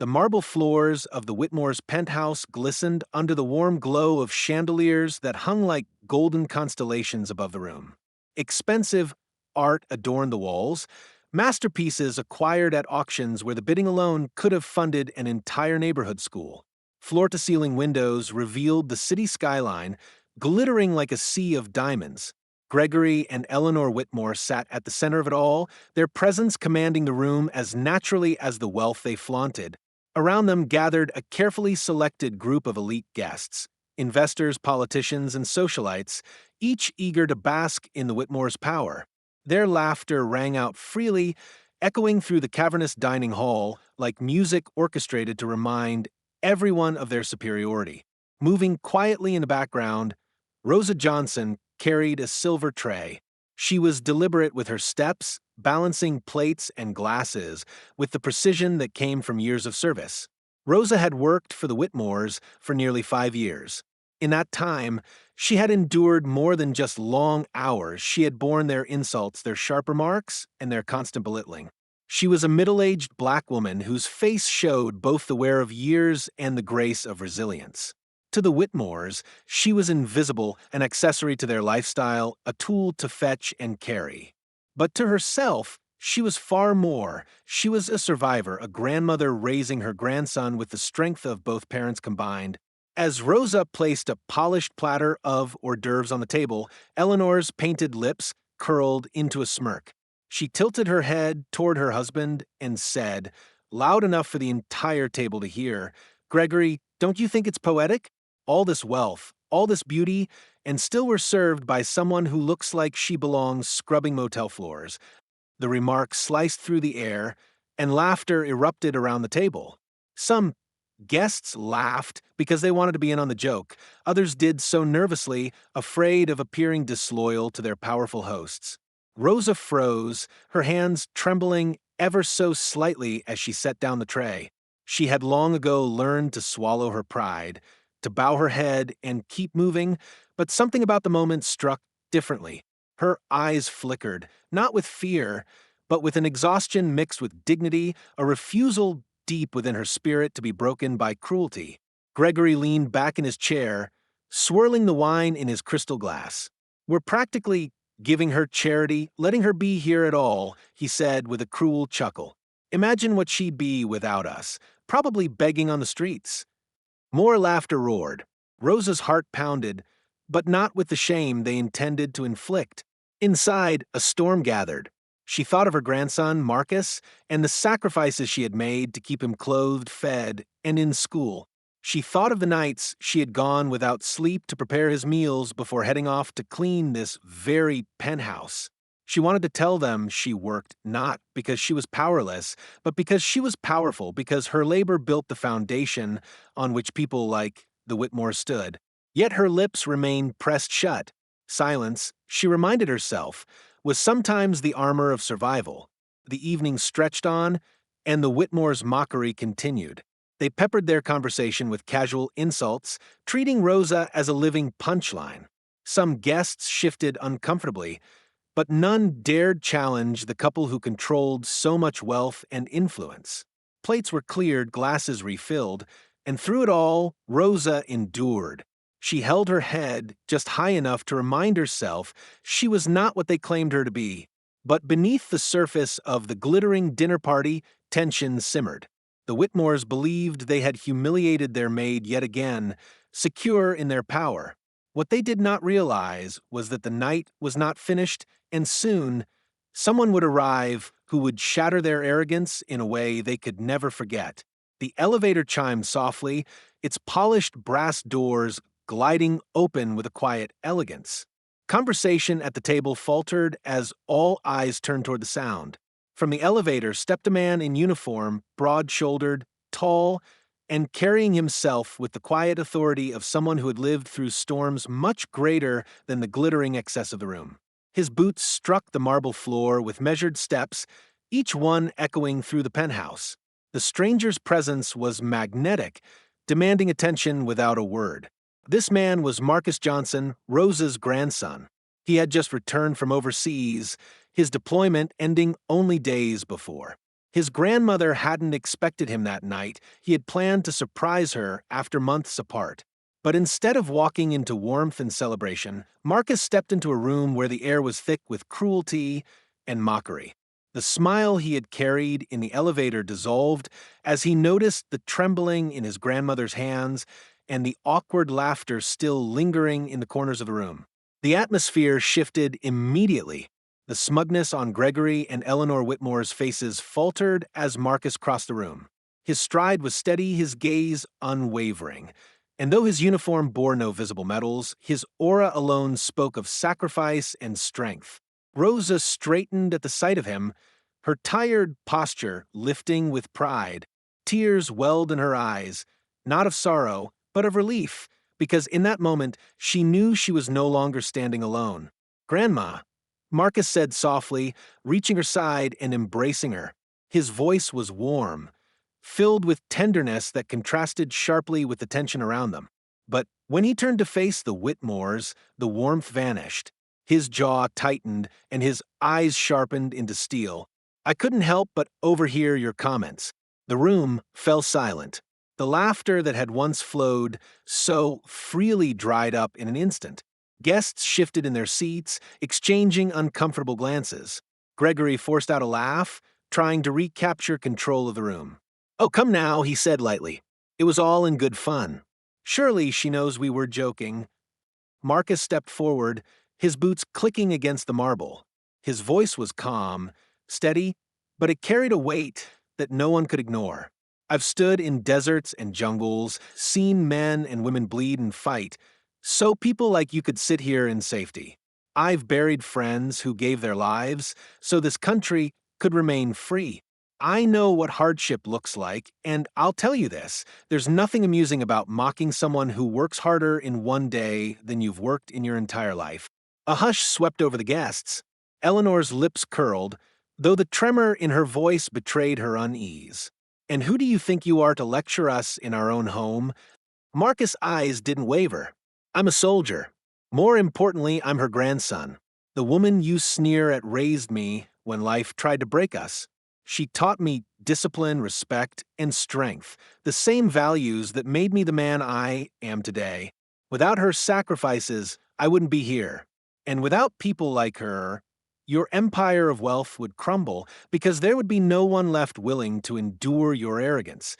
The marble floors of the Whitmore's penthouse glistened under the warm glow of chandeliers that hung like golden constellations above the room. Expensive art adorned the walls, masterpieces acquired at auctions where the bidding alone could have funded an entire neighborhood school. Floor-to-ceiling windows revealed the city skyline, glittering like a sea of diamonds. Gregory and Eleanor Whitmore sat at the center of it all, their presence commanding the room as naturally as the wealth they flaunted. Around them gathered a carefully selected group of elite guests, investors, politicians, and socialites, each eager to bask in the Whitmore's power. Their laughter rang out freely, echoing through the cavernous dining hall like music orchestrated to remind everyone of their superiority. Moving quietly in the background, Rosa Johnson carried a silver tray. She was deliberate with her steps, balancing plates and glasses with the precision that came from years of service. Rosa had worked for the Whitmores for nearly 5 years. In that time, she had endured more than just long hours. She had borne their insults, their sharp remarks, and their constant belittling. She was a middle-aged black woman whose face showed both the wear of years and the grace of resilience. To the Whitmores, she was invisible, an accessory to their lifestyle, a tool to fetch and carry. But to herself, she was far more. She was a survivor, a grandmother raising her grandson with the strength of both parents combined. As Rosa placed a polished platter of hors d'oeuvres on the table, Eleanor's painted lips curled into a smirk. She tilted her head toward her husband and said, loud enough for the entire table to hear, "Gregory, don't you think it's poetic? All this wealth, all this beauty, and still we're served by someone who looks like she belongs scrubbing motel floors." The remark sliced through the air, and laughter erupted around the table. Some guests laughed because they wanted to be in on the joke. Others did so nervously, afraid of appearing disloyal to their powerful hosts. Rosa froze, her hands trembling ever so slightly as she set down the tray. She had long ago learned to swallow her pride, to bow her head and keep moving, but something about the moment struck differently. Her eyes flickered, not with fear, but with an exhaustion mixed with dignity, a refusal deep within her spirit to be broken by cruelty. Gregory leaned back in his chair, swirling the wine in his crystal glass. "We're practically giving her charity, letting her be here at all," he said with a cruel chuckle. "Imagine what she'd be without us, probably begging on the streets." More laughter roared. Rosa's heart pounded, but not with the shame they intended to inflict. Inside, a storm gathered. She thought of her grandson, Marcus, and the sacrifices she had made to keep him clothed, fed, and in school. She thought of the nights she had gone without sleep to prepare his meals before heading off to clean this very penthouse. She wanted to tell them she worked not because she was powerless, but because she was powerful, because her labor built the foundation on which people like the Whitmores stood. Yet her lips remained pressed shut. Silence, she reminded herself, was sometimes the armor of survival. The evening stretched on, and the Whitmores' mockery continued. They peppered their conversation with casual insults, treating Rosa as a living punchline. Some guests shifted uncomfortably, but none dared challenge the couple who controlled so much wealth and influence. Plates were cleared, glasses refilled, and through it all, Rosa endured. She held her head just high enough to remind herself she was not what they claimed her to be. But beneath the surface of the glittering dinner party, tension simmered. The Whitmores believed they had humiliated their maid yet again, secure in their power. What they did not realize was that the night was not finished, and soon someone would arrive who would shatter their arrogance in a way they could never forget. The elevator chimed softly, its polished brass doors gliding open with a quiet elegance. Conversation at the table faltered as all eyes turned toward the sound. From the elevator stepped a man in uniform, broad-shouldered, tall, and carrying himself with the quiet authority of someone who had lived through storms much greater than the glittering excess of the room. His boots struck the marble floor with measured steps, each one echoing through the penthouse. The stranger's presence was magnetic, demanding attention without a word. This man was Marcus Johnson, Rosa's grandson. He had just returned from overseas, his deployment ending only days before. His grandmother hadn't expected him that night. He had planned to surprise her after months apart. But instead of walking into warmth and celebration, Marcus stepped into a room where the air was thick with cruelty and mockery. The smile he had carried in the elevator dissolved as he noticed the trembling in his grandmother's hands and the awkward laughter still lingering in the corners of the room. The atmosphere shifted immediately. The smugness on Gregory and Eleanor Whitmore's faces faltered as Marcus crossed the room. His stride was steady, his gaze unwavering. And though his uniform bore no visible medals, his aura alone spoke of sacrifice and strength. Rosa straightened at the sight of him, her tired posture lifting with pride. Tears welled in her eyes, not of sorrow, but of relief, because in that moment she knew she was no longer standing alone. "Grandma," Marcus said softly, reaching her side and embracing her. His voice was warm, filled with tenderness that contrasted sharply with the tension around them. But when he turned to face the Whitmores, the warmth vanished. His jaw tightened and his eyes sharpened into steel. "I couldn't help but overhear your comments." The room fell silent. The laughter that had once flowed so freely dried up in an instant. Guests shifted in their seats, exchanging uncomfortable glances. Gregory forced out a laugh, trying to recapture control of the room. "Oh, come now," he said lightly. "It was all in good fun." "Surely she knows we were joking." Marcus stepped forward, his boots clicking against the marble. His voice was calm, steady, but it carried a weight that no one could ignore. "I've stood in deserts and jungles, seen men and women bleed and fight, so people like you could sit here in safety. I've buried friends who gave their lives so this country could remain free. I know what hardship looks like, and I'll tell you this, there's nothing amusing about mocking someone who works harder in one day than you've worked in your entire life." A hush swept over the guests. Eleanor's lips curled, though the tremor in her voice betrayed her unease. "And who do you think you are to lecture us in our own home?" Marcus' eyes didn't waver. "I'm a soldier. More importantly, I'm her grandson. The woman you sneer at raised me when life tried to break us. She taught me discipline, respect, and strength, the same values that made me the man I am today. Without her sacrifices, I wouldn't be here. And without people like her, your empire of wealth would crumble because there would be no one left willing to endure your arrogance."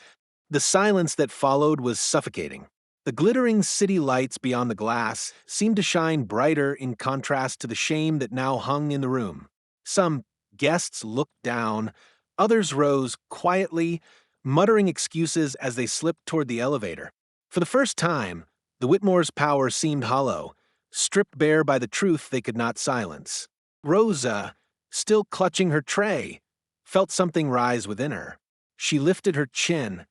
The silence that followed was suffocating. The glittering city lights beyond the glass seemed to shine brighter in contrast to the shame that now hung in the room. Some guests looked down, others rose quietly, muttering excuses as they slipped toward the elevator. For the first time, the Whitmore's power seemed hollow, stripped bare by the truth they could not silence. Rosa, still clutching her tray, felt something rise within her. She lifted her chin,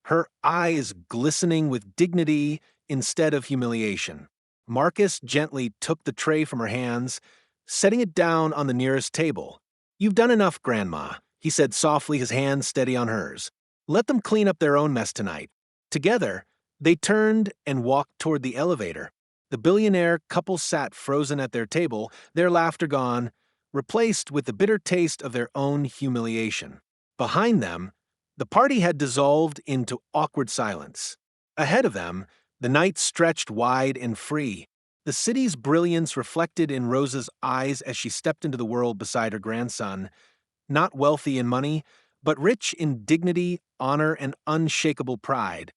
her eyes glistening with dignity instead of humiliation. Marcus gently took the tray from her hands, setting it down on the nearest table. "You've done enough, Grandma," he said softly, his hand steady on hers. "Let them clean up their own mess tonight." Together, they turned and walked toward the elevator. The billionaire couple sat frozen at their table, their laughter gone, replaced with the bitter taste of their own humiliation. Behind them, the party had dissolved into awkward silence. Ahead of them, the night stretched wide and free. The city's brilliance reflected in Rosa's eyes as she stepped into the world beside her grandson, not wealthy in money, but rich in dignity, honor, and unshakable pride.